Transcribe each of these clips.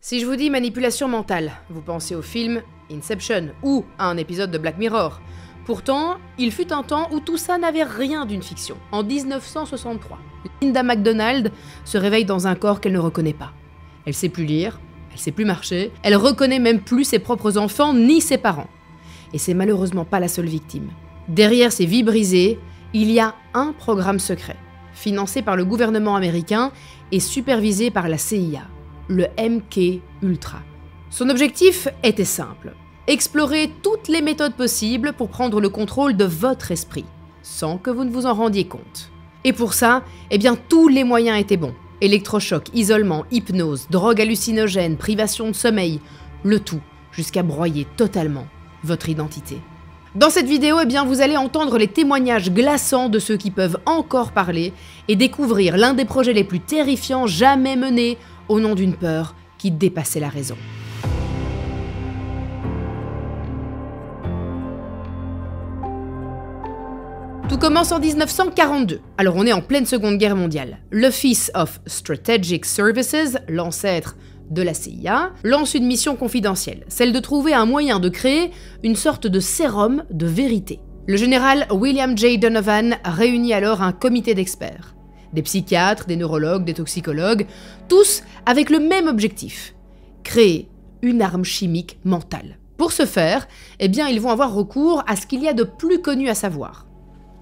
Si je vous dis manipulation mentale, vous pensez au film Inception ou à un épisode de Black Mirror. Pourtant, il fut un temps où tout ça n'avait rien d'une fiction. En 1963, Linda McDonald se réveille dans un corps qu'elle ne reconnaît pas. Elle sait plus lire, elle sait plus marcher, elle reconnaît même plus ses propres enfants ni ses parents. Et c'est malheureusement pas la seule victime. Derrière ces vies brisées, il y a un programme secret, financé par le gouvernement américain et supervisé par la CIA, le MK Ultra. Son objectif était simple, explorer toutes les méthodes possibles pour prendre le contrôle de votre esprit, sans que vous ne vous en rendiez compte. Et pour ça, tous les moyens étaient bons. Électrochoc, isolement, hypnose, drogue hallucinogène, privation de sommeil, le tout jusqu'à broyer totalement votre identité. Dans cette vidéo, vous allez entendre les témoignages glaçants de ceux qui peuvent encore parler et découvrir l'un des projets les plus terrifiants jamais menés au nom d'une peur qui dépassait la raison. Tout commence en 1942. Alors on est en pleine Seconde Guerre mondiale. L'Office of Strategic Services, l'ancêtre de la CIA, lance une mission confidentielle, celle de trouver un moyen de créer une sorte de sérum de vérité. Le général William J. Donovan réunit alors un comité d'experts. Des psychiatres, des neurologues, des toxicologues, tous avec le même objectif, créer une arme chimique mentale. Pour ce faire, ils vont avoir recours à ce qu'il y a de plus connu à savoir.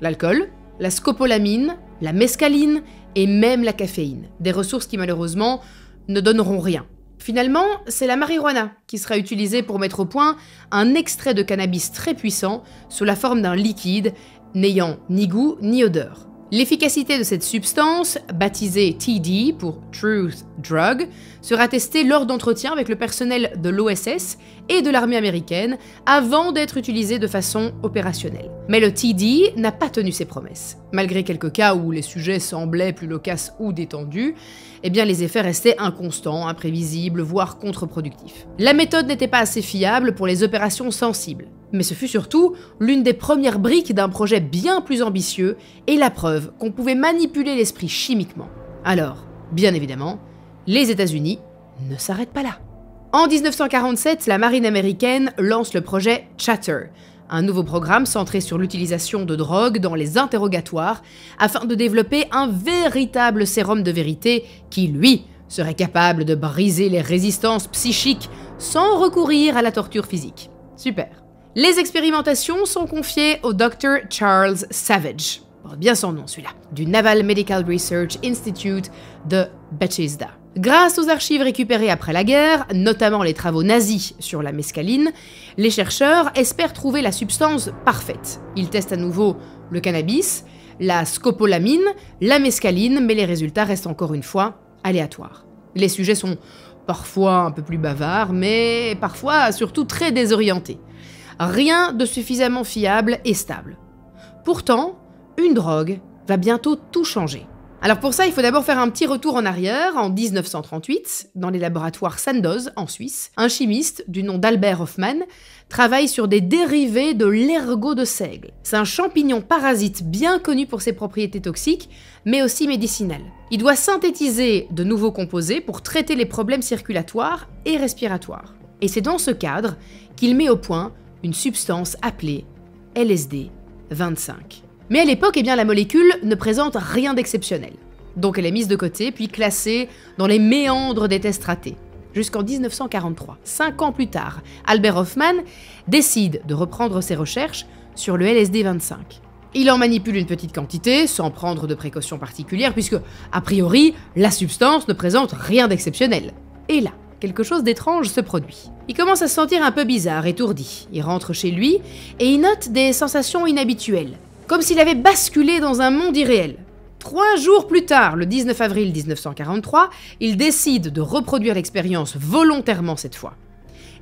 L'alcool, la scopolamine, la mescaline et même la caféine. Des ressources qui malheureusement ne donneront rien. Finalement, c'est la marijuana qui sera utilisée pour mettre au point un extrait de cannabis très puissant sous la forme d'un liquide n'ayant ni goût ni odeur. L'efficacité de cette substance, baptisée TD pour Truth Drug, sera testée lors d'entretiens avec le personnel de l'OSS et de l'armée américaine avant d'être utilisée de façon opérationnelle. Mais le TD n'a pas tenu ses promesses. Malgré quelques cas où les sujets semblaient plus loquaces ou détendus, les effets restaient inconstants, imprévisibles, voire contre-productifs. La méthode n'était pas assez fiable pour les opérations sensibles. Mais ce fut surtout l'une des premières briques d'un projet bien plus ambitieux et la preuve qu'on pouvait manipuler l'esprit chimiquement. Alors, bien évidemment, les États-Unis ne s'arrêtent pas là. En 1947, la marine américaine lance le projet Chatter, un nouveau programme centré sur l'utilisation de drogue dans les interrogatoires afin de développer un véritable sérum de vérité qui, lui, serait capable de briser les résistances psychiques sans recourir à la torture physique. Super. Les expérimentations sont confiées au Dr. Charles Savage, bien son nom celui-là, du Naval Medical Research Institute de Bethesda. Grâce aux archives récupérées après la guerre, notamment les travaux nazis sur la mescaline, les chercheurs espèrent trouver la substance parfaite. Ils testent à nouveau le cannabis, la scopolamine, la mescaline, mais les résultats restent encore une fois aléatoires. Les sujets sont parfois un peu plus bavards, mais parfois surtout très désorientés. Rien de suffisamment fiable et stable. Pourtant, une drogue va bientôt tout changer. Alors pour ça, il faut d'abord faire un petit retour en arrière, en 1938, dans les laboratoires Sandoz, en Suisse. Un chimiste, du nom d'Albert Hofmann, travaille sur des dérivés de l'ergot de seigle. C'est un champignon parasite bien connu pour ses propriétés toxiques, mais aussi médicinales. Il doit synthétiser de nouveaux composés pour traiter les problèmes circulatoires et respiratoires. Et c'est dans ce cadre qu'il met au point une substance appelée LSD 25. Mais à l'époque, la molécule ne présente rien d'exceptionnel. Donc elle est mise de côté, puis classée dans les méandres des tests ratés. Jusqu'en 1943, 5 ans plus tard, Albert Hofmann décide de reprendre ses recherches sur le LSD 25. Il en manipule une petite quantité, sans prendre de précautions particulières, puisque, a priori, la substance ne présente rien d'exceptionnel. Et là, quelque chose d'étrange se produit. Il commence à se sentir un peu bizarre, étourdi. Il rentre chez lui et il note des sensations inhabituelles, comme s'il avait basculé dans un monde irréel. 3 jours plus tard, le 19 avril 1943, il décide de reproduire l'expérience volontairement cette fois.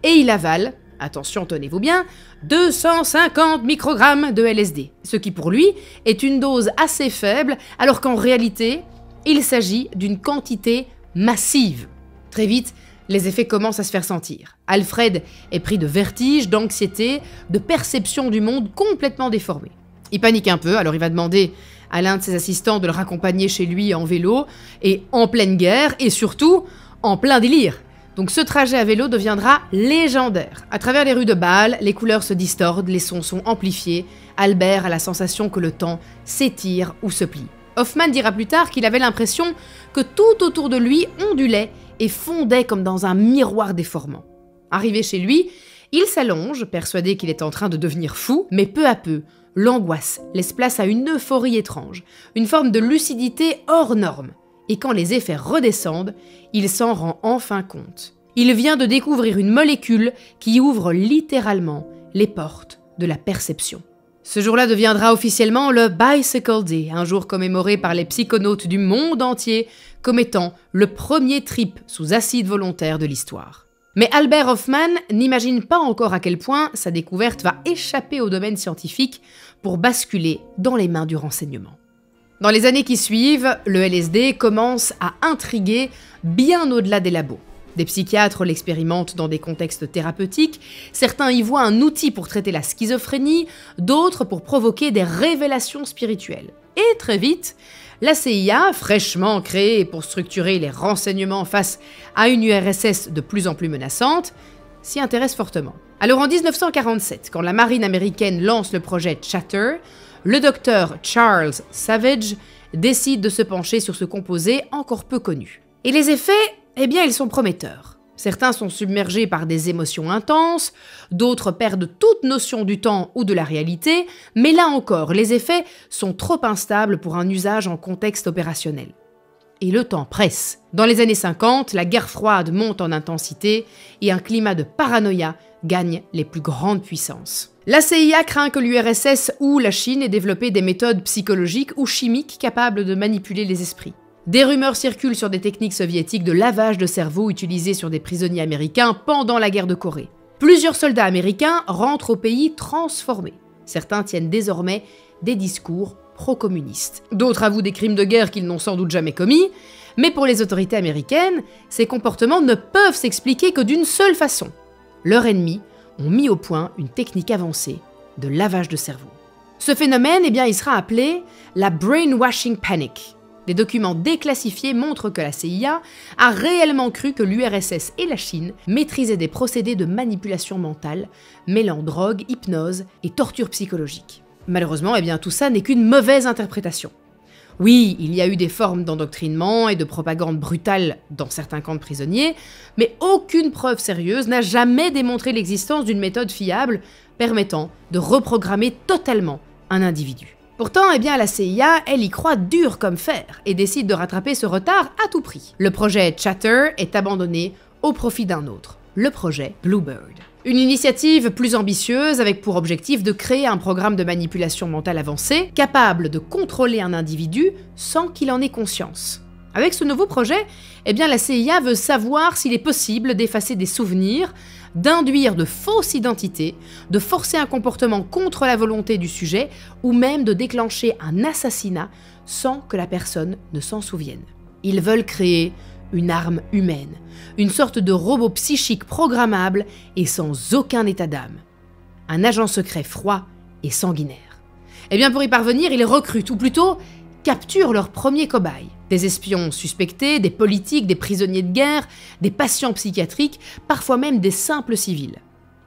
Et il avale, attention tenez-vous bien, 250 microgrammes de LSD, ce qui pour lui est une dose assez faible, alors qu'en réalité, il s'agit d'une quantité massive. Très vite, les effets commencent à se faire sentir. Alfred est pris de vertige, d'anxiété, de perception du monde complètement déformée. Il panique un peu, alors il va demander à l'un de ses assistants de le raccompagner chez lui en vélo, et en pleine guerre, et surtout en plein délire. Donc ce trajet à vélo deviendra légendaire. À travers les rues de Bâle, les couleurs se distordent, les sons sont amplifiés. Albert a la sensation que le temps s'étire ou se plie. Hoffman dira plus tard qu'il avait l'impression que tout autour de lui ondulait et fondait comme dans un miroir déformant. Arrivé chez lui, il s'allonge, persuadé qu'il est en train de devenir fou, mais peu à peu, l'angoisse laisse place à une euphorie étrange, une forme de lucidité hors norme. Et quand les effets redescendent, il s'en rend enfin compte. Il vient de découvrir une molécule qui ouvre littéralement les portes de la perception. Ce jour-là deviendra officiellement le Bicycle Day, un jour commémoré par les psychonautes du monde entier comme étant le premier trip sous acide volontaire de l'histoire. Mais Albert Hoffman n'imagine pas encore à quel point sa découverte va échapper au domaine scientifique pour basculer dans les mains du renseignement. Dans les années qui suivent, le LSD commence à intriguer bien au-delà des labos. Des psychiatres l'expérimentent dans des contextes thérapeutiques, certains y voient un outil pour traiter la schizophrénie, d'autres pour provoquer des révélations spirituelles. Et très vite, la CIA, fraîchement créée pour structurer les renseignements face à une URSS de plus en plus menaçante, s'y intéresse fortement. Alors en 1947, quand la marine américaine lance le projet Chatter, le docteur Charles Savage décide de se pencher sur ce composé encore peu connu. Et les effets, eh bien, ils sont prometteurs. Certains sont submergés par des émotions intenses, d'autres perdent toute notion du temps ou de la réalité, mais là encore, les effets sont trop instables pour un usage en contexte opérationnel. Et le temps presse. Dans les années 50, la guerre froide monte en intensité et un climat de paranoïa gagne les plus grandes puissances. La CIA craint que l'URSS ou la Chine ait développé des méthodes psychologiques ou chimiques capables de manipuler les esprits. Des rumeurs circulent sur des techniques soviétiques de lavage de cerveau utilisées sur des prisonniers américains pendant la guerre de Corée. Plusieurs soldats américains rentrent au pays transformés. Certains tiennent désormais des discours pro-communistes. D'autres avouent des crimes de guerre qu'ils n'ont sans doute jamais commis, mais pour les autorités américaines, ces comportements ne peuvent s'expliquer que d'une seule façon. Leurs ennemis ont mis au point une technique avancée de lavage de cerveau. Ce phénomène, eh bien, il sera appelé la brainwashing panic. Des documents déclassifiés montrent que la CIA a réellement cru que l'URSS et la Chine maîtrisaient des procédés de manipulation mentale, mêlant drogue, hypnose et torture psychologique. Malheureusement, eh bien, tout ça n'est qu'une mauvaise interprétation. Oui, il y a eu des formes d'endoctrinement et de propagande brutale dans certains camps de prisonniers, mais aucune preuve sérieuse n'a jamais démontré l'existence d'une méthode fiable permettant de reprogrammer totalement un individu. Pourtant, eh bien, la CIA, elle y croit dur comme fer et décide de rattraper ce retard à tout prix. Le projet Chatter est abandonné au profit d'un autre, le projet Bluebird. Une initiative plus ambitieuse avec pour objectif de créer un programme de manipulation mentale avancé capable de contrôler un individu sans qu'il en ait conscience. Avec ce nouveau projet, eh bien, la CIA veut savoir s'il est possible d'effacer des souvenirs, d'induire de fausses identités, de forcer un comportement contre la volonté du sujet ou même de déclencher un assassinat sans que la personne ne s'en souvienne. Ils veulent créer une arme humaine, une sorte de robot psychique programmable et sans aucun état d'âme. Un agent secret froid et sanguinaire. Eh bien, pour y parvenir, ils recrutent, ou plutôt capturent leurs premiers cobayes. Des espions suspectés, des politiques, des prisonniers de guerre, des patients psychiatriques, parfois même des simples civils.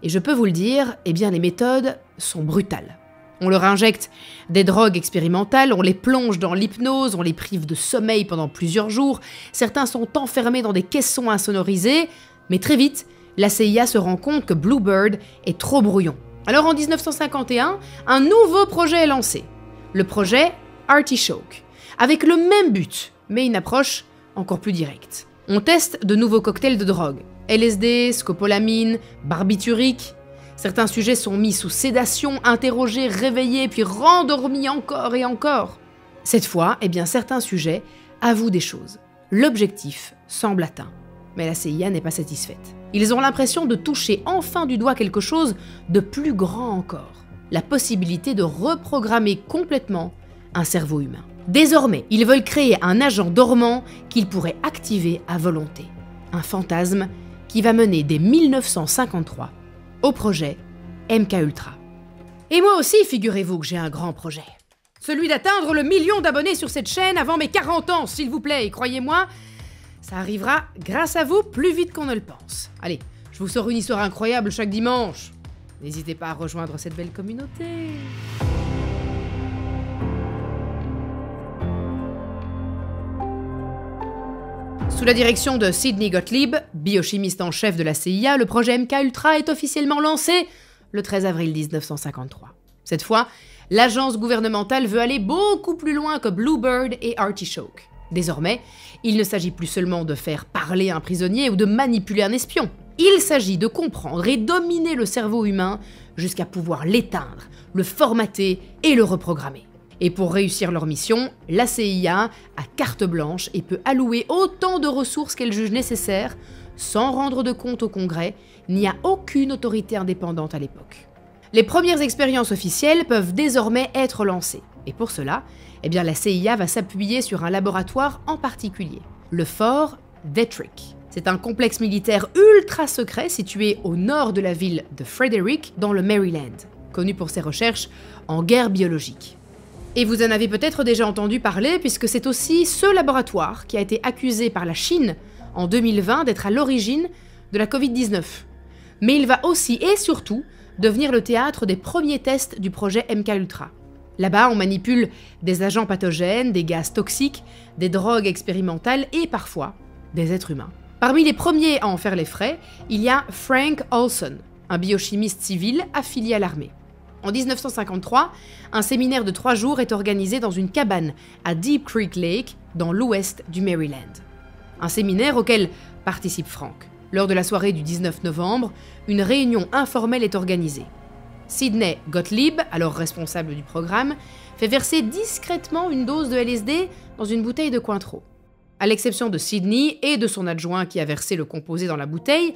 Et je peux vous le dire, eh bien les méthodes sont brutales. On leur injecte des drogues expérimentales, on les plonge dans l'hypnose, on les prive de sommeil pendant plusieurs jours, certains sont enfermés dans des caissons insonorisés, mais très vite, la CIA se rend compte que Bluebird est trop brouillon. Alors en 1951, un nouveau projet est lancé, le projet Artichoke, avec le même but, mais une approche encore plus directe. On teste de nouveaux cocktails de drogue, LSD, scopolamine, barbiturique. Certains sujets sont mis sous sédation, interrogés, réveillés, puis rendormis encore et encore. Cette fois, eh bien, certains sujets avouent des choses. L'objectif semble atteint, mais la CIA n'est pas satisfaite. Ils ont l'impression de toucher enfin du doigt quelque chose de plus grand encore. La possibilité de reprogrammer complètement un cerveau humain. Désormais, ils veulent créer un agent dormant qu'ils pourraient activer à volonté. Un fantasme qui va mener dès 1953 au projet MKUltra. Et moi aussi, figurez-vous que j'ai un grand projet. Celui d'atteindre le 1 million d'abonnés sur cette chaîne avant mes 40 ans, s'il vous plaît. Et croyez-moi, Ça arrivera grâce à vous plus vite qu'on ne le pense. Allez, je vous sors une histoire incroyable chaque dimanche. N'hésitez pas à rejoindre cette belle communauté. Sous la direction de Sidney Gottlieb, biochimiste en chef de la CIA, le projet MKUltra est officiellement lancé le 13 avril 1953. Cette fois, l'agence gouvernementale veut aller beaucoup plus loin que Bluebird et Artichoke. Désormais, il ne s'agit plus seulement de faire parler un prisonnier ou de manipuler un espion. Il s'agit de comprendre et dominer le cerveau humain jusqu'à pouvoir l'éteindre, le formater et le reprogrammer. Et pour réussir leur mission, la CIA a carte blanche et peut allouer autant de ressources qu'elle juge nécessaires sans rendre de compte au Congrès ni à aucune autorité indépendante à l'époque. Les premières expériences officielles peuvent désormais être lancées. Et pour cela, la CIA va s'appuyer sur un laboratoire en particulier, le Fort Detrick. C'est un complexe militaire ultra secret situé au nord de la ville de Frederick, dans le Maryland, connu pour ses recherches en guerre biologique. Et vous en avez peut-être déjà entendu parler puisque c'est aussi ce laboratoire qui a été accusé par la Chine en 2020 d'être à l'origine de la Covid-19. Mais il va aussi et surtout devenir le théâtre des premiers tests du projet MKUltra. Là-bas, on manipule des agents pathogènes, des gaz toxiques, des drogues expérimentales et parfois des êtres humains. Parmi les premiers à en faire les frais, il y a Frank Olson, un biochimiste civil affilié à l'armée. En 1953, un séminaire de 3 jours est organisé dans une cabane à Deep Creek Lake, dans l'ouest du Maryland. Un séminaire auquel participe Frank. Lors de la soirée du 19 novembre, une réunion informelle est organisée. Sidney Gottlieb, alors responsable du programme, fait verser discrètement une dose de LSD dans une bouteille de Cointreau. À l'exception de Sidney et de son adjoint qui a versé le composé dans la bouteille,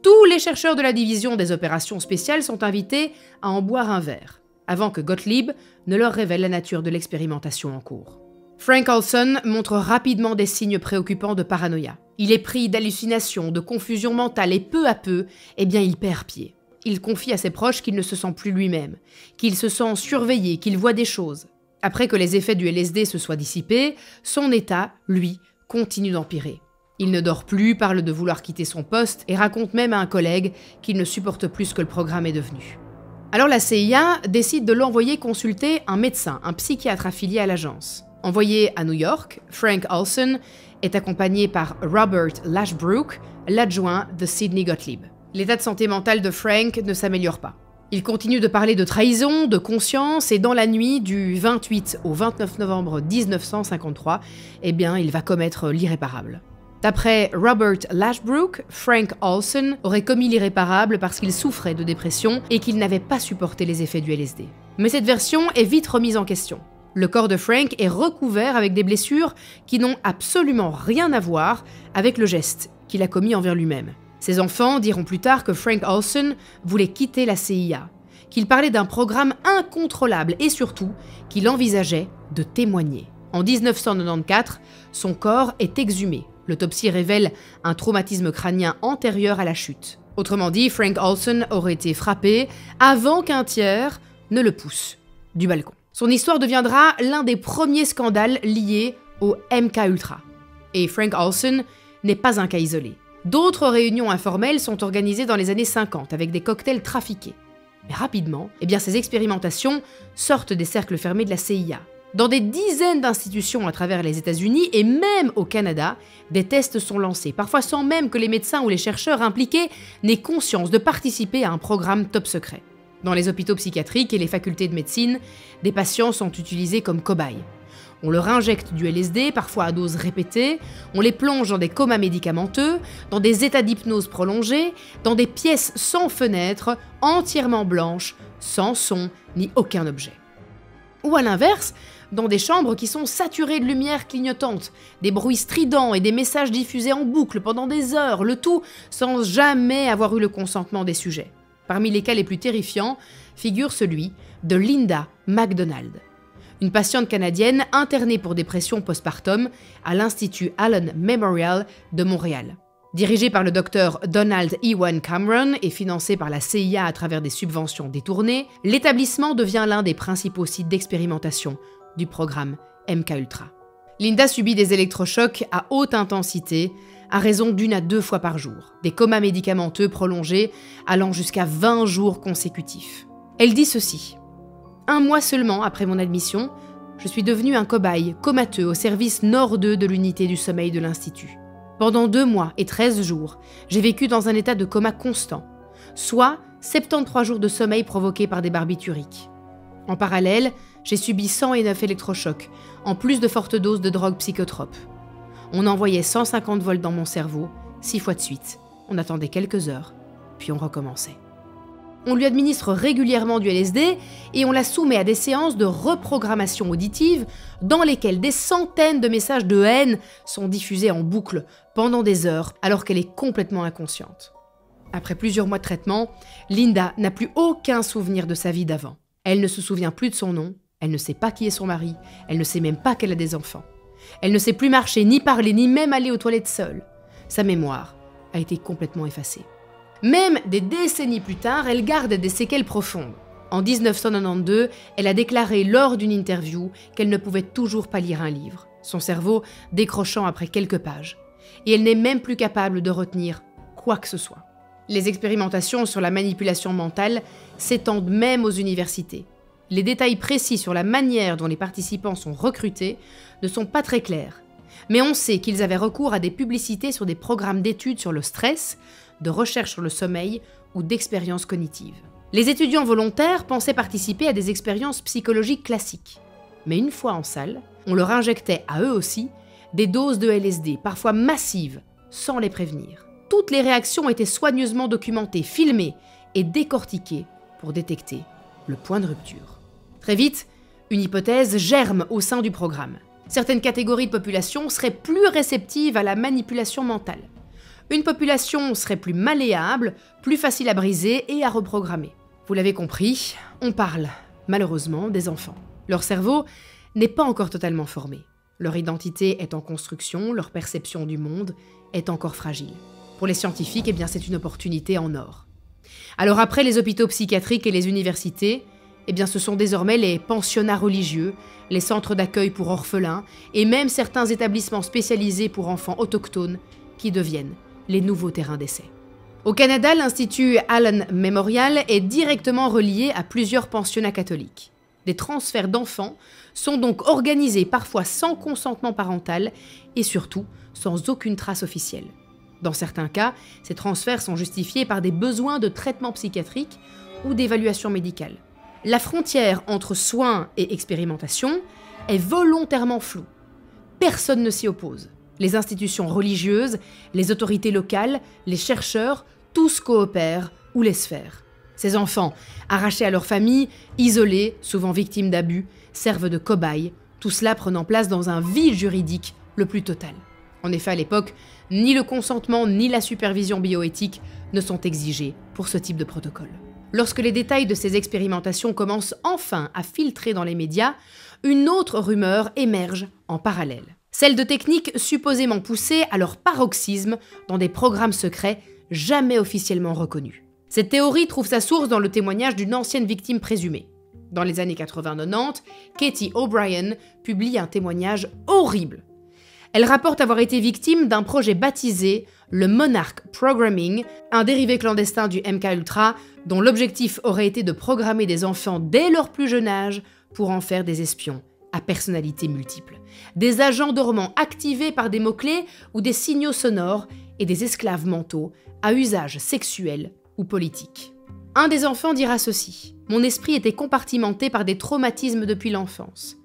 tous les chercheurs de la division des opérations spéciales sont invités à en boire un verre, avant que Gottlieb ne leur révèle la nature de l'expérimentation en cours. Frank Olson montre rapidement des signes préoccupants de paranoïa. Il est pris d'hallucinations, de confusion mentale et peu à peu, il perd pied. Il confie à ses proches qu'il ne se sent plus lui-même, qu'il se sent surveillé, qu'il voit des choses. Après que les effets du LSD se soient dissipés, son état, lui, continue d'empirer. Il ne dort plus, parle de vouloir quitter son poste et raconte même à un collègue qu'il ne supporte plus ce que le programme est devenu. Alors la CIA décide de l'envoyer consulter un médecin, un psychiatre affilié à l'agence. Envoyé à New York, Frank Olson est accompagné par Robert Lashbrook, l'adjoint de Sidney Gottlieb. L'état de santé mentale de Frank ne s'améliore pas. Il continue de parler de trahison, de conscience, et dans la nuit du 28 au 29 novembre 1953, il va commettre l'irréparable. D'après Robert Lashbrook, Frank Olson aurait commis l'irréparable parce qu'il souffrait de dépression et qu'il n'avait pas supporté les effets du LSD. Mais cette version est vite remise en question. Le corps de Frank est recouvert avec des blessures qui n'ont absolument rien à voir avec le geste qu'il a commis envers lui-même. Ses enfants diront plus tard que Frank Olson voulait quitter la CIA, qu'il parlait d'un programme incontrôlable et surtout qu'il envisageait de témoigner. En 1994, son corps est exhumé. L'autopsie révèle un traumatisme crânien antérieur à la chute. Autrement dit, Frank Olson aurait été frappé avant qu'un tiers ne le pousse du balcon. Son histoire deviendra l'un des premiers scandales liés au MKUltra. Et Frank Olson n'est pas un cas isolé. D'autres réunions informelles sont organisées dans les années 50 avec des cocktails trafiqués. Mais rapidement, ces expérimentations sortent des cercles fermés de la CIA. Dans des dizaines d'institutions à travers les États-Unis et même au Canada, des tests sont lancés, parfois sans même que les médecins ou les chercheurs impliqués n'aient conscience de participer à un programme top secret. Dans les hôpitaux psychiatriques et les facultés de médecine, des patients sont utilisés comme cobayes. On leur injecte du LSD, parfois à doses répétées, on les plonge dans des comas médicamenteux, dans des états d'hypnose prolongés, dans des pièces sans fenêtres, entièrement blanches, sans son ni aucun objet. Ou à l'inverse, dans des chambres qui sont saturées de lumière clignotante, des bruits stridents et des messages diffusés en boucle pendant des heures, le tout sans jamais avoir eu le consentement des sujets. Parmi les cas les plus terrifiants figure celui de Linda McDonald, une patiente canadienne internée pour dépression postpartum à l'Institut Allen Memorial de Montréal. Dirigé par le docteur Donald Ewan Cameron et financé par la CIA à travers des subventions détournées, l'établissement devient l'un des principaux sites d'expérimentation du programme MKUltra. Linda subit des électrochocs à haute intensité, à raison d'1 à 2 fois par jour, des comas médicamenteux prolongés allant jusqu'à 20 jours consécutifs. Elle dit ceci: « 1 mois seulement après mon admission, je suis devenue un cobaye comateux au service Nord 2 de l'unité du sommeil de l'Institut. Pendant 2 mois et 13 jours, j'ai vécu dans un état de coma constant, soit 73 jours de sommeil provoqués par des barbituriques. En parallèle, j'ai subi 109 électrochocs, en plus de fortes doses de drogues psychotropes. On envoyait 150 volts dans mon cerveau, 6 fois de suite. On attendait quelques heures, puis on recommençait. On lui administre régulièrement du LSD et on la soumet à des séances de reprogrammation auditive dans lesquelles des centaines de messages de haine sont diffusés en boucle pendant des heures alors qu'elle est complètement inconsciente. Après plusieurs mois de traitement, Linda n'a plus aucun souvenir de sa vie d'avant. Elle ne se souvient plus de son nom, elle ne sait pas qui est son mari, elle ne sait même pas qu'elle a des enfants. Elle ne sait plus marcher, ni parler, ni même aller aux toilettes seule. Sa mémoire a été complètement effacée. Même des décennies plus tard, elle garde des séquelles profondes. En 1992, elle a déclaré lors d'une interview qu'elle ne pouvait toujours pas lire un livre, son cerveau décrochant après quelques pages. Et elle n'est même plus capable de retenir quoi que ce soit. Les expérimentations sur la manipulation mentale s'étendent même aux universités. Les détails précis sur la manière dont les participants sont recrutés ne sont pas très clairs. Mais on sait qu'ils avaient recours à des publicités sur des programmes d'études sur le stress, de recherche sur le sommeil ou d'expériences cognitives. Les étudiants volontaires pensaient participer à des expériences psychologiques classiques. Mais une fois en salle, on leur injectait à eux aussi des doses de LSD, parfois massives, sans les prévenir. Toutes les réactions étaient soigneusement documentées, filmées et décortiquées pour détecter le point de rupture. Très vite, une hypothèse germe au sein du programme. Certaines catégories de population seraient plus réceptives à la manipulation mentale. Une population serait plus malléable, plus facile à briser et à reprogrammer. Vous l'avez compris, on parle, malheureusement, des enfants. Leur cerveau n'est pas encore totalement formé. Leur identité est en construction, leur perception du monde est encore fragile. Pour les scientifiques, eh bien, c'est une opportunité en or. Alors après les hôpitaux psychiatriques et les universités, eh bien, ce sont désormais les pensionnats religieux, les centres d'accueil pour orphelins et même certains établissements spécialisés pour enfants autochtones qui deviennent les nouveaux terrains d'essai. Au Canada, l'Institut Allen Memorial est directement relié à plusieurs pensionnats catholiques. Des transferts d'enfants sont donc organisés parfois sans consentement parental et surtout sans aucune trace officielle. Dans certains cas, ces transferts sont justifiés par des besoins de traitement psychiatrique ou d'évaluation médicale. La frontière entre soins et expérimentation est volontairement floue. Personne ne s'y oppose. Les institutions religieuses, les autorités locales, les chercheurs, tous coopèrent ou laissent faire. Ces enfants, arrachés à leur famille, isolés, souvent victimes d'abus, servent de cobayes, tout cela prenant place dans un vide juridique le plus total. En effet, à l'époque, ni le consentement ni la supervision bioéthique ne sont exigés pour ce type de protocole. Lorsque les détails de ces expérimentations commencent enfin à filtrer dans les médias, une autre rumeur émerge en parallèle. Celle de techniques supposément poussées à leur paroxysme dans des programmes secrets jamais officiellement reconnus. Cette théorie trouve sa source dans le témoignage d'une ancienne victime présumée. Dans les années 80-90, Katie O'Brien publie un témoignage horrible. Elle rapporte avoir été victime d'un projet baptisé le Monarch Programming, un dérivé clandestin du MKUltra dont l'objectif aurait été de programmer des enfants dès leur plus jeune âge pour en faire des espions à personnalités multiples, des agents dormants activés par des mots-clés ou des signaux sonores et des esclaves mentaux à usage sexuel ou politique. Un des enfants dira ceci: « Mon esprit était compartimenté par des traumatismes depuis l'enfance.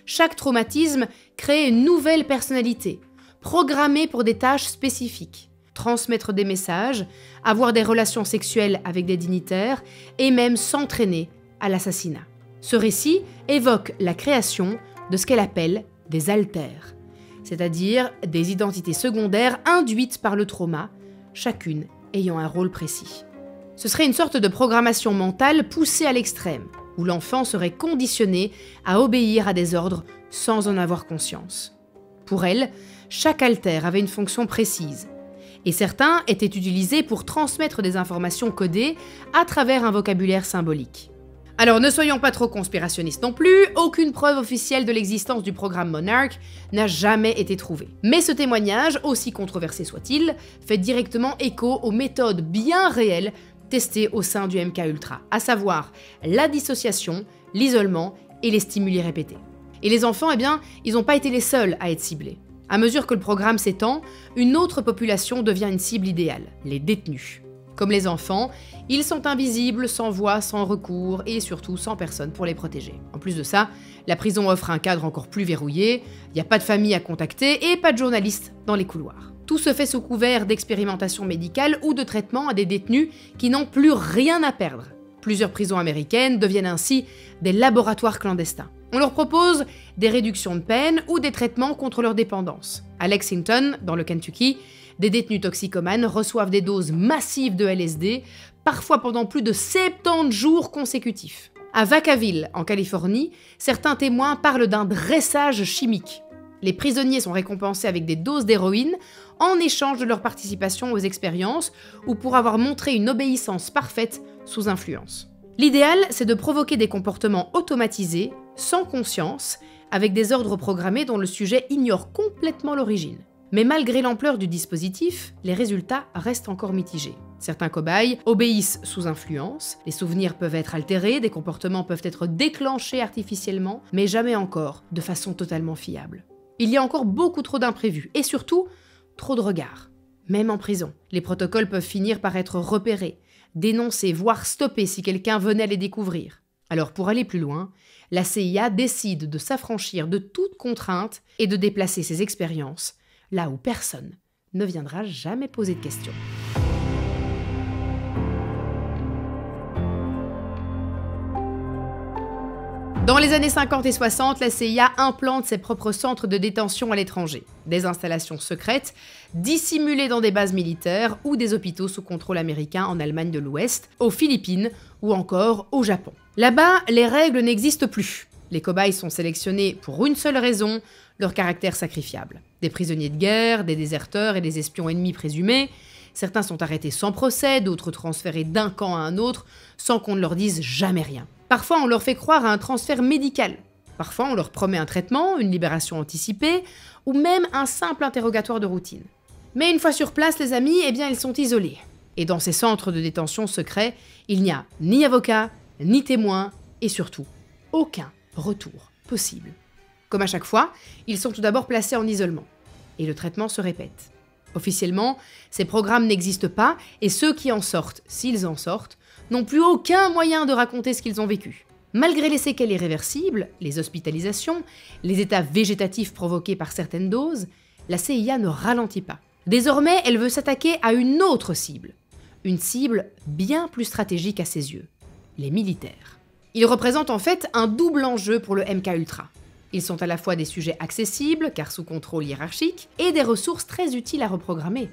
Chaque traumatisme crée une nouvelle personnalité, programmée pour des tâches spécifiques. Transmettre des messages, avoir des relations sexuelles avec des dignitaires et même s'entraîner à l'assassinat. » Ce récit évoque la création de ce qu'elle appelle des alters, c'est-à-dire des identités secondaires induites par le trauma, chacune ayant un rôle précis. Ce serait une sorte de programmation mentale poussée à l'extrême, où l'enfant serait conditionné à obéir à des ordres sans en avoir conscience. Pour elle, chaque alter avait une fonction précise, et certains étaient utilisés pour transmettre des informations codées à travers un vocabulaire symbolique. Alors ne soyons pas trop conspirationnistes non plus, aucune preuve officielle de l'existence du programme Monarch n'a jamais été trouvée. Mais ce témoignage, aussi controversé soit-il, fait directement écho aux méthodes bien réelles testées au sein du MKUltra, à savoir la dissociation, l'isolement et les stimuli répétés. Et les enfants, eh bien, ils n'ont pas été les seuls à être ciblés. À mesure que le programme s'étend, une autre population devient une cible idéale, les détenus. Comme les enfants, ils sont invisibles, sans voix, sans recours et surtout sans personne pour les protéger. En plus de ça, la prison offre un cadre encore plus verrouillé, il n'y a pas de famille à contacter et pas de journalistes dans les couloirs. Tout se fait sous couvert d'expérimentation médicale ou de traitement à des détenus qui n'ont plus rien à perdre. Plusieurs prisons américaines deviennent ainsi des laboratoires clandestins. On leur propose des réductions de peine ou des traitements contre leur dépendance. À Lexington, dans le Kentucky, des détenus toxicomanes reçoivent des doses massives de LSD, parfois pendant plus de 70 jours consécutifs. À Vacaville, en Californie, certains témoins parlent d'un dressage chimique. Les prisonniers sont récompensés avec des doses d'héroïne en échange de leur participation aux expériences ou pour avoir montré une obéissance parfaite sous influence. L'idéal, c'est de provoquer des comportements automatisés, sans conscience, avec des ordres programmés dont le sujet ignore complètement l'origine. Mais malgré l'ampleur du dispositif, les résultats restent encore mitigés. Certains cobayes obéissent sous influence, les souvenirs peuvent être altérés, des comportements peuvent être déclenchés artificiellement, mais jamais encore de façon totalement fiable. Il y a encore beaucoup trop d'imprévus, et surtout, trop de regards. Même en prison, les protocoles peuvent finir par être repérés, dénoncés, voire stoppés si quelqu'un venait à les découvrir. Alors pour aller plus loin, la CIA décide de s'affranchir de toute contrainte et de déplacer ses expériences là où personne ne viendra jamais poser de questions. Dans les années 50 et 60, la CIA implante ses propres centres de détention à l'étranger. Des installations secrètes, dissimulées dans des bases militaires ou des hôpitaux sous contrôle américain en Allemagne de l'Ouest, aux Philippines ou encore au Japon. Là-bas, les règles n'existent plus. Les cobayes sont sélectionnés pour une seule raison, leur caractère sacrifiable. Des prisonniers de guerre, des déserteurs et des espions ennemis présumés. Certains sont arrêtés sans procès, d'autres transférés d'un camp à un autre, sans qu'on ne leur dise jamais rien. Parfois, on leur fait croire à un transfert médical. Parfois, on leur promet un traitement, une libération anticipée, ou même un simple interrogatoire de routine. Mais une fois sur place, les amis, eh bien, ils sont isolés. Et dans ces centres de détention secrets, il n'y a ni avocat, ni témoin, et surtout, aucun retour possible. Comme à chaque fois, ils sont tout d'abord placés en isolement. Et le traitement se répète. Officiellement, ces programmes n'existent pas, et ceux qui en sortent, s'ils en sortent, n'ont plus aucun moyen de raconter ce qu'ils ont vécu. Malgré les séquelles irréversibles, les hospitalisations, les états végétatifs provoqués par certaines doses, la CIA ne ralentit pas. Désormais, elle veut s'attaquer à une autre cible. Une cible bien plus stratégique à ses yeux. Les militaires. Ils représentent en fait un double enjeu pour le MKUltra. Ils sont à la fois des sujets accessibles, car sous contrôle hiérarchique, et des ressources très utiles à reprogrammer.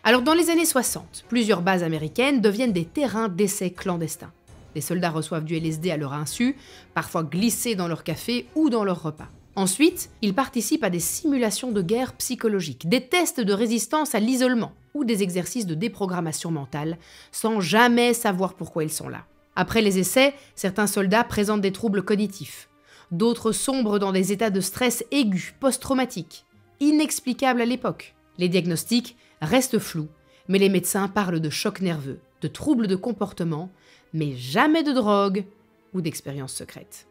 Alors dans les années 60, plusieurs bases américaines deviennent des terrains d'essais clandestins. Les soldats reçoivent du LSD à leur insu, parfois glissé dans leur café ou dans leur repas. Ensuite, ils participent à des simulations de guerre psychologiques, des tests de résistance à l'isolement ou des exercices de déprogrammation mentale, sans jamais savoir pourquoi ils sont là. Après les essais, certains soldats présentent des troubles cognitifs. D'autres sombrent dans des états de stress aigus, post-traumatiques, inexplicables à l'époque. Les diagnostics restent flous, mais les médecins parlent de chocs nerveux, de troubles de comportement, mais jamais de drogue ou d'expériences secrètes.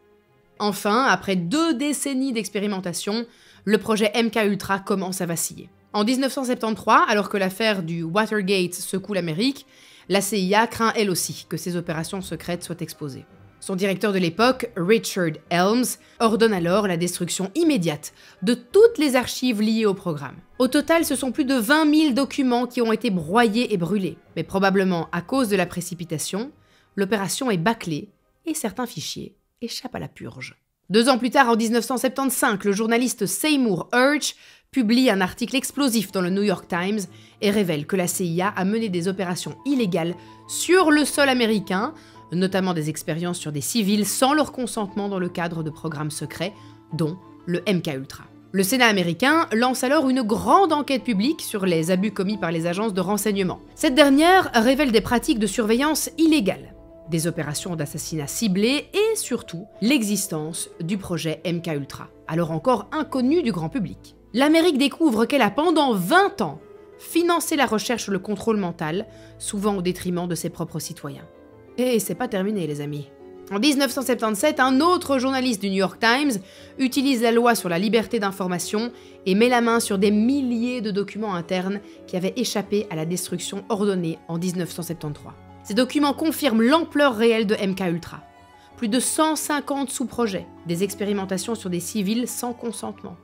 Enfin, après 2 décennies d'expérimentation, le projet MKUltra commence à vaciller. En 1973, alors que l'affaire du Watergate secoue l'Amérique, la CIA craint elle aussi que ces opérations secrètes soient exposées. Son directeur de l'époque, Richard Helms, ordonne alors la destruction immédiate de toutes les archives liées au programme. Au total, ce sont plus de 20 000 documents qui ont été broyés et brûlés. Mais probablement à cause de la précipitation, l'opération est bâclée et certains fichiers échappent à la purge. 2 ans plus tard, en 1975, le journaliste Seymour Hersh publie un article explosif dans le New York Times et révèle que la CIA a mené des opérations illégales sur le sol américain, notamment des expériences sur des civils sans leur consentement dans le cadre de programmes secrets, dont le MKUltra. Le Sénat américain lance alors une grande enquête publique sur les abus commis par les agences de renseignement. Cette dernière révèle des pratiques de surveillance illégales. des opérations d'assassinat ciblées et surtout l'existence du projet MKUltra, alors encore inconnu du grand public. L'Amérique découvre qu'elle a pendant 20 ans financé la recherche sur le contrôle mental, souvent au détriment de ses propres citoyens. Et c'est pas terminé les amis. En 1977, un autre journaliste du New York Times utilise la loi sur la liberté d'information et met la main sur des milliers de documents internes qui avaient échappé à la destruction ordonnée en 1973. Ces documents confirment l'ampleur réelle de MKUltra. Plus de 150 sous-projets, des expérimentations sur des civils sans consentement,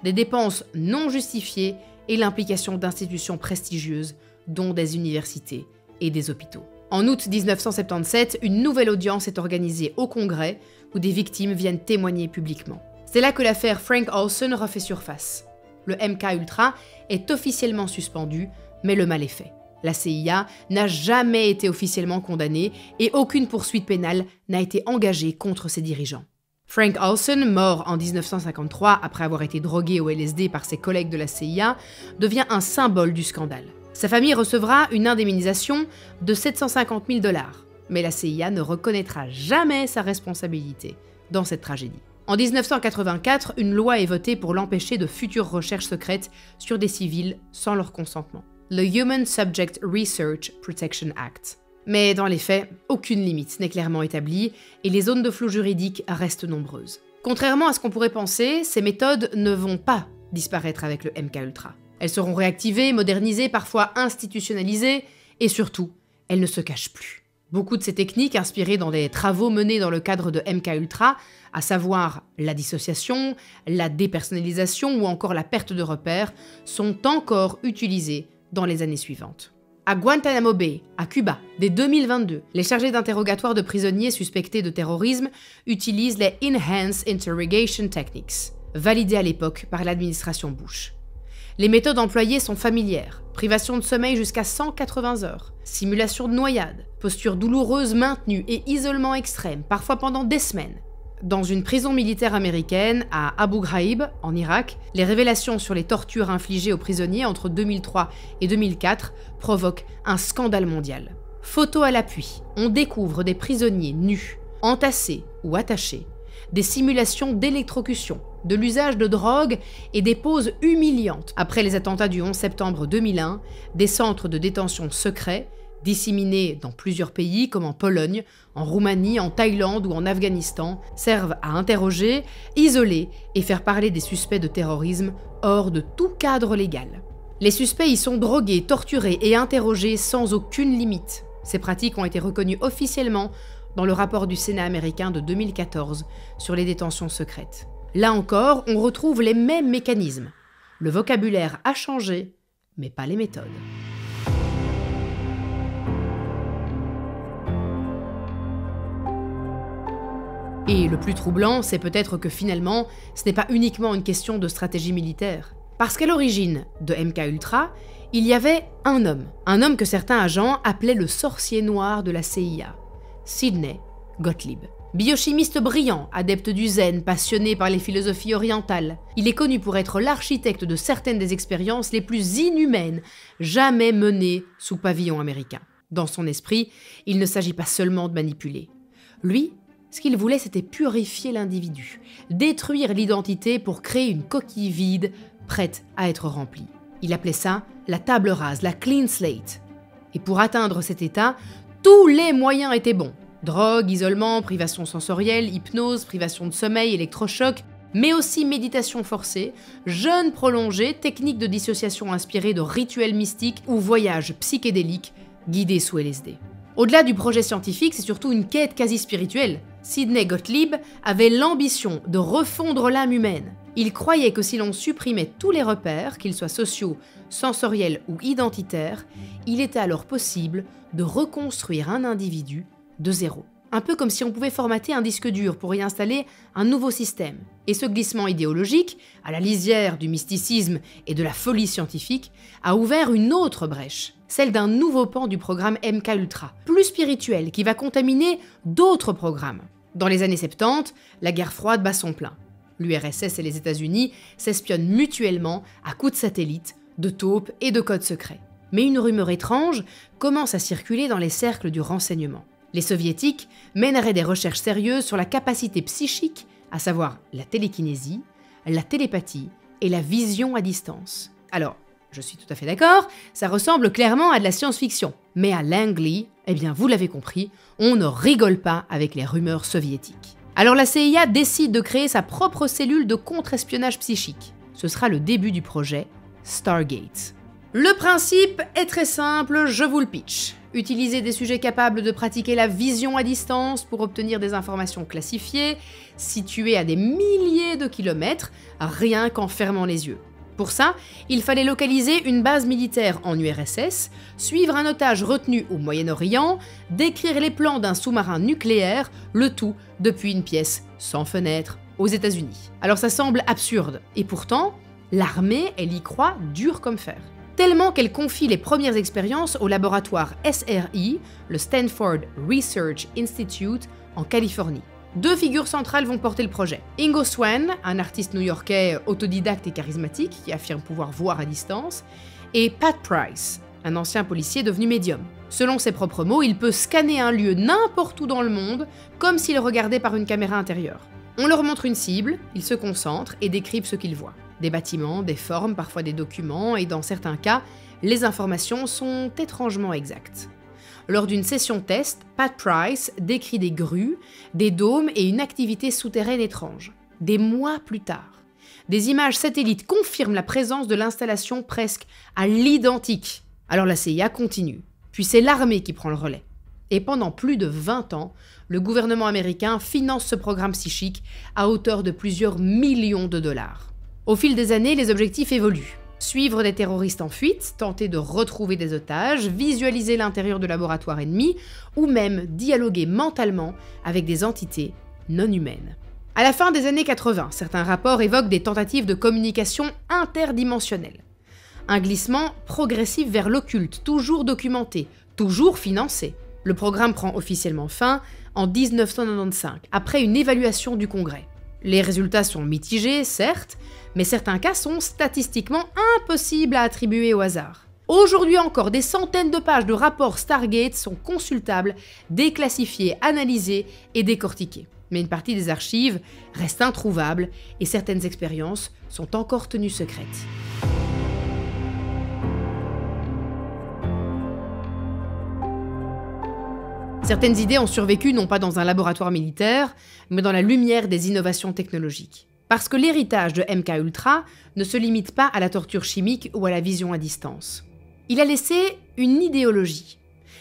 des dépenses non justifiées et l'implication d'institutions prestigieuses, dont des universités et des hôpitaux. En août 1977, une nouvelle audience est organisée au Congrès où des victimes viennent témoigner publiquement. C'est là que l'affaire Frank Olson refait surface. Le MKUltra est officiellement suspendu, mais le mal est fait. La CIA n'a jamais été officiellement condamnée et aucune poursuite pénale n'a été engagée contre ses dirigeants. Frank Olson, mort en 1953 après avoir été drogué au LSD par ses collègues de la CIA, devient un symbole du scandale. Sa famille recevra une indemnisation de 750 000 $, mais la CIA ne reconnaîtra jamais sa responsabilité dans cette tragédie. En 1984, une loi est votée pour l'empêcher de futures recherches secrètes sur des civils sans leur consentement. Le Human Subject Research Protection Act. Mais dans les faits, aucune limite n'est clairement établie et les zones de flou juridique restent nombreuses. Contrairement à ce qu'on pourrait penser, ces méthodes ne vont pas disparaître avec le MKUltra. Elles seront réactivées, modernisées, parfois institutionnalisées, et surtout, elles ne se cachent plus. Beaucoup de ces techniques, inspirées dans des travaux menés dans le cadre de MKUltra, à savoir la dissociation, la dépersonnalisation ou encore la perte de repères, sont encore utilisées dans les années suivantes. À Guantanamo Bay, à Cuba, dès 2022, les chargés d'interrogatoire de prisonniers suspectés de terrorisme utilisent les Enhanced Interrogation Techniques, validées à l'époque par l'administration Bush. Les méthodes employées sont familières, privation de sommeil jusqu'à 180 heures, simulation de noyade, posture douloureuse maintenue et isolement extrême, parfois pendant des semaines. Dans une prison militaire américaine, à Abu Ghraib, en Irak, les révélations sur les tortures infligées aux prisonniers entre 2003 et 2004 provoquent un scandale mondial. Photos à l'appui, on découvre des prisonniers nus, entassés ou attachés, des simulations d'électrocution, de l'usage de drogue et des poses humiliantes après les attentats du 11 septembre 2001, des centres de détention secrets, disséminés dans plusieurs pays comme en Pologne, en Roumanie, en Thaïlande ou en Afghanistan, servent à interroger, isoler et faire parler des suspects de terrorisme hors de tout cadre légal. Les suspects y sont drogués, torturés et interrogés sans aucune limite. Ces pratiques ont été reconnues officiellement dans le rapport du Sénat américain de 2014 sur les détentions secrètes. Là encore, on retrouve les mêmes mécanismes. Le vocabulaire a changé, mais pas les méthodes. Et le plus troublant, c'est peut-être que finalement, ce n'est pas uniquement une question de stratégie militaire. Parce qu'à l'origine de MKUltra, il y avait un homme que certains agents appelaient le sorcier noir de la CIA, Sidney Gottlieb. Biochimiste brillant, adepte du zen, passionné par les philosophies orientales, il est connu pour être l'architecte de certaines des expériences les plus inhumaines jamais menées sous pavillon américain. Dans son esprit, il ne s'agit pas seulement de manipuler. Lui, ce qu'il voulait, c'était purifier l'individu, détruire l'identité pour créer une coquille vide, prête à être remplie. Il appelait ça la table rase, la clean slate. Et pour atteindre cet état, tous les moyens étaient bons. Drogue, isolement, privation sensorielle, hypnose, privation de sommeil, électrochoc, mais aussi méditation forcée, jeûne prolongé, techniques de dissociation inspirées de rituels mystiques ou voyages psychédéliques guidés sous LSD. Au-delà du projet scientifique, c'est surtout une quête quasi spirituelle. Sidney Gottlieb avait l'ambition de refondre l'âme humaine. Il croyait que si l'on supprimait tous les repères, qu'ils soient sociaux, sensoriels ou identitaires, il était alors possible de reconstruire un individu de zéro. Un peu comme si on pouvait formater un disque dur pour y installer un nouveau système. Et ce glissement idéologique, à la lisière du mysticisme et de la folie scientifique, a ouvert une autre brèche, celle d'un nouveau pan du programme MKUltra, plus spirituel, qui va contaminer d'autres programmes. Dans les années 70, la guerre froide bat son plein. L'URSS et les États-Unis s'espionnent mutuellement à coups de satellites, de taupes et de codes secrets. Mais une rumeur étrange commence à circuler dans les cercles du renseignement. Les soviétiques mèneraient des recherches sérieuses sur la capacité psychique, à savoir la télékinésie, la télépathie et la vision à distance. Alors, je suis tout à fait d'accord, ça ressemble clairement à de la science-fiction. Mais à Langley, eh bien vous l'avez compris, on ne rigole pas avec les rumeurs soviétiques. Alors la CIA décide de créer sa propre cellule de contre-espionnage psychique. Ce sera le début du projet Stargate. Le principe est très simple, je vous le pitch. Utiliser des sujets capables de pratiquer la vision à distance pour obtenir des informations classifiées, situées à des milliers de kilomètres, rien qu'en fermant les yeux. Pour ça, il fallait localiser une base militaire en URSS, suivre un otage retenu au Moyen-Orient, décrire les plans d'un sous-marin nucléaire, le tout depuis une pièce sans fenêtre aux États-Unis. Alors ça semble absurde, et pourtant, l'armée, elle y croit dur comme fer. Tellement qu'elle confie les premières expériences au laboratoire SRI, le Stanford Research Institute, en Californie. Deux figures centrales vont porter le projet. Ingo Swann, un artiste new-yorkais autodidacte et charismatique qui affirme pouvoir voir à distance, et Pat Price, un ancien policier devenu médium. Selon ses propres mots, il peut scanner un lieu n'importe où dans le monde, comme s'il regardait par une caméra intérieure. On leur montre une cible, ils se concentrent et décrivent ce qu'ils voient. Des bâtiments, des formes, parfois des documents, et dans certains cas, les informations sont étrangement exactes. Lors d'une session test, Pat Price décrit des grues, des dômes et une activité souterraine étrange. Des mois plus tard, des images satellites confirment la présence de l'installation presque à l'identique. Alors la CIA continue, puis c'est l'armée qui prend le relais. Et pendant plus de 20 ans, le gouvernement américain finance ce programme psychique à hauteur de plusieurs millions de dollars. Au fil des années, les objectifs évoluent. Suivre des terroristes en fuite, tenter de retrouver des otages, visualiser l'intérieur de laboratoires ennemis, ou même dialoguer mentalement avec des entités non humaines. À la fin des années 80, certains rapports évoquent des tentatives de communication interdimensionnelle. Un glissement progressif vers l'occulte, toujours documenté, toujours financé. Le programme prend officiellement fin en 1995, après une évaluation du Congrès. Les résultats sont mitigés, certes, mais certains cas sont statistiquement impossibles à attribuer au hasard. Aujourd'hui encore, des centaines de pages de rapports Stargate sont consultables, déclassifiés, analysés et décortiqués. Mais une partie des archives reste introuvable et certaines expériences sont encore tenues secrètes. Certaines idées ont survécu non pas dans un laboratoire militaire, mais dans la lumière des innovations technologiques. Parce que l'héritage de MKUltra ne se limite pas à la torture chimique ou à la vision à distance. Il a laissé une idéologie,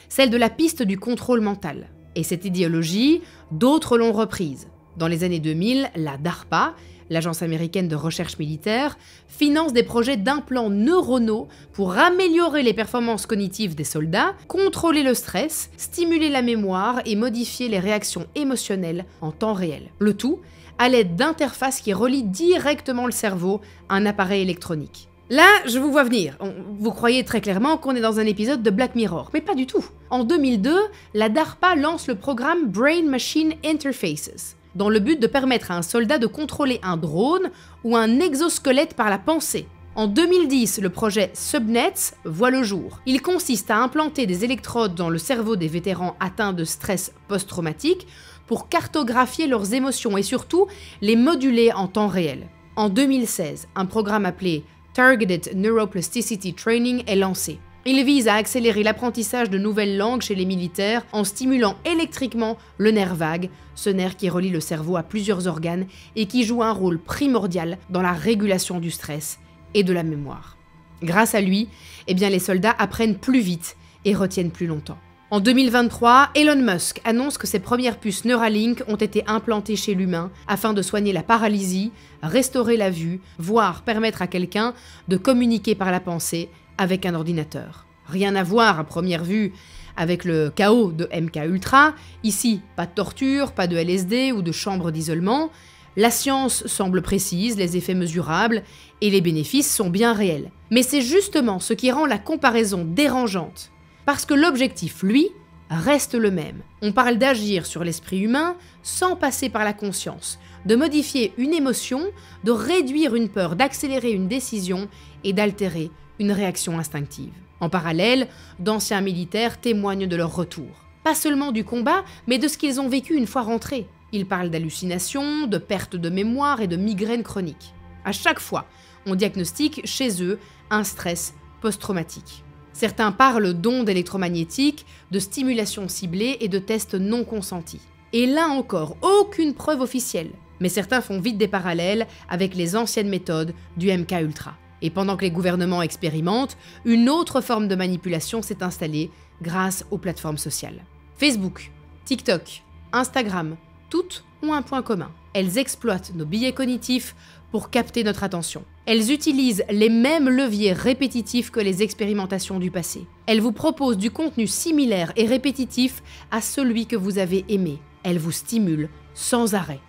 celle de la piste du contrôle mental. Et cette idéologie, d'autres l'ont reprise. Dans les années 2000, la DARPA, l'agence américaine de recherche militaire, finance des projets d'implants neuronaux pour améliorer les performances cognitives des soldats, contrôler le stress, stimuler la mémoire et modifier les réactions émotionnelles en temps réel. Le tout à l'aide d'interfaces qui relient directement le cerveau à un appareil électronique. Là, je vous vois venir. Vous croyez très clairement qu'on est dans un épisode de Black Mirror, mais pas du tout. En 2002, la DARPA lance le programme Brain Machine Interfaces, dans le but de permettre à un soldat de contrôler un drone ou un exosquelette par la pensée. En 2010, le projet Subnets voit le jour. Il consiste à implanter des électrodes dans le cerveau des vétérans atteints de stress post-traumatique pour cartographier leurs émotions et surtout les moduler en temps réel. En 2016, un programme appelé Targeted Neuroplasticity Training est lancé. Il vise à accélérer l'apprentissage de nouvelles langues chez les militaires en stimulant électriquement le nerf vague, ce nerf qui relie le cerveau à plusieurs organes et qui joue un rôle primordial dans la régulation du stress et de la mémoire. Grâce à lui, les soldats apprennent plus vite et retiennent plus longtemps. En 2023, Elon Musk annonce que ses premières puces Neuralink ont été implantées chez l'humain afin de soigner la paralysie, restaurer la vue, voire permettre à quelqu'un de communiquer par la pensée avec un ordinateur. Rien à voir à première vue avec le chaos de MKUltra. Ici, pas de torture, pas de LSD ou de chambre d'isolement. La science semble précise, les effets mesurables et les bénéfices sont bien réels. Mais c'est justement ce qui rend la comparaison dérangeante. Parce que l'objectif, lui, reste le même. On parle d'agir sur l'esprit humain sans passer par la conscience, de modifier une émotion, de réduire une peur, d'accélérer une décision et d'altérer une réaction instinctive. En parallèle, d'anciens militaires témoignent de leur retour. Pas seulement du combat, mais de ce qu'ils ont vécu une fois rentrés. Ils parlent d'hallucinations, de perte de mémoire et de migraines chroniques. À chaque fois, on diagnostique chez eux un stress post-traumatique. Certains parlent d'ondes électromagnétiques, de stimulation ciblée et de tests non consentis. Et là encore, aucune preuve officielle. Mais certains font vite des parallèles avec les anciennes méthodes du MK-Ultra. Et pendant que les gouvernements expérimentent, une autre forme de manipulation s'est installée grâce aux plateformes sociales. Facebook, TikTok, Instagram, toutes ont un point commun. Elles exploitent nos biais cognitifs pour capter notre attention. Elles utilisent les mêmes leviers répétitifs que les expérimentations du passé. Elles vous proposent du contenu similaire et répétitif à celui que vous avez aimé. Elles vous stimulent sans arrêt.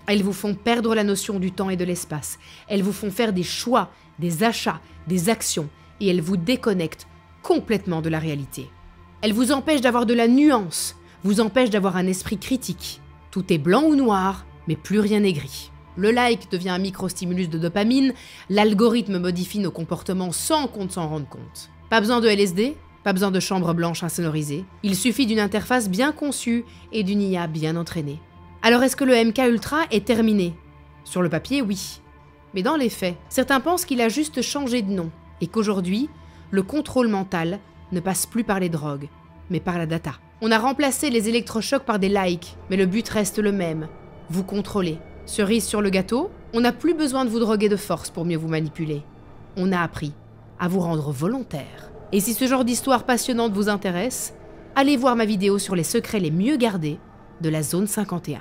Elles vous font perdre la notion du temps et de l'espace. Elles vous font faire des choix, des achats, des actions, et elles vous déconnectent complètement de la réalité. Elles vous empêchent d'avoir de la nuance, vous empêchent d'avoir un esprit critique. Tout est blanc ou noir, mais plus rien n'est gris. Le like devient un microstimulus de dopamine, l'algorithme modifie nos comportements sans qu'on ne s'en rende compte. Pas besoin de LSD, pas besoin de chambre blanche insonorisée, il suffit d'une interface bien conçue et d'une IA bien entraînée. Alors est-ce que le MK-Ultra est terminé? Sur le papier, oui. Mais dans les faits, certains pensent qu'il a juste changé de nom et qu'aujourd'hui, le contrôle mental ne passe plus par les drogues, mais par la data. On a remplacé les électrochocs par des likes, mais le but reste le même, vous contrôler. Cerise sur le gâteau, on n'a plus besoin de vous droguer de force pour mieux vous manipuler. On a appris à vous rendre volontaire. Et si ce genre d'histoire passionnante vous intéresse, allez voir ma vidéo sur les secrets les mieux gardés de la zone 51.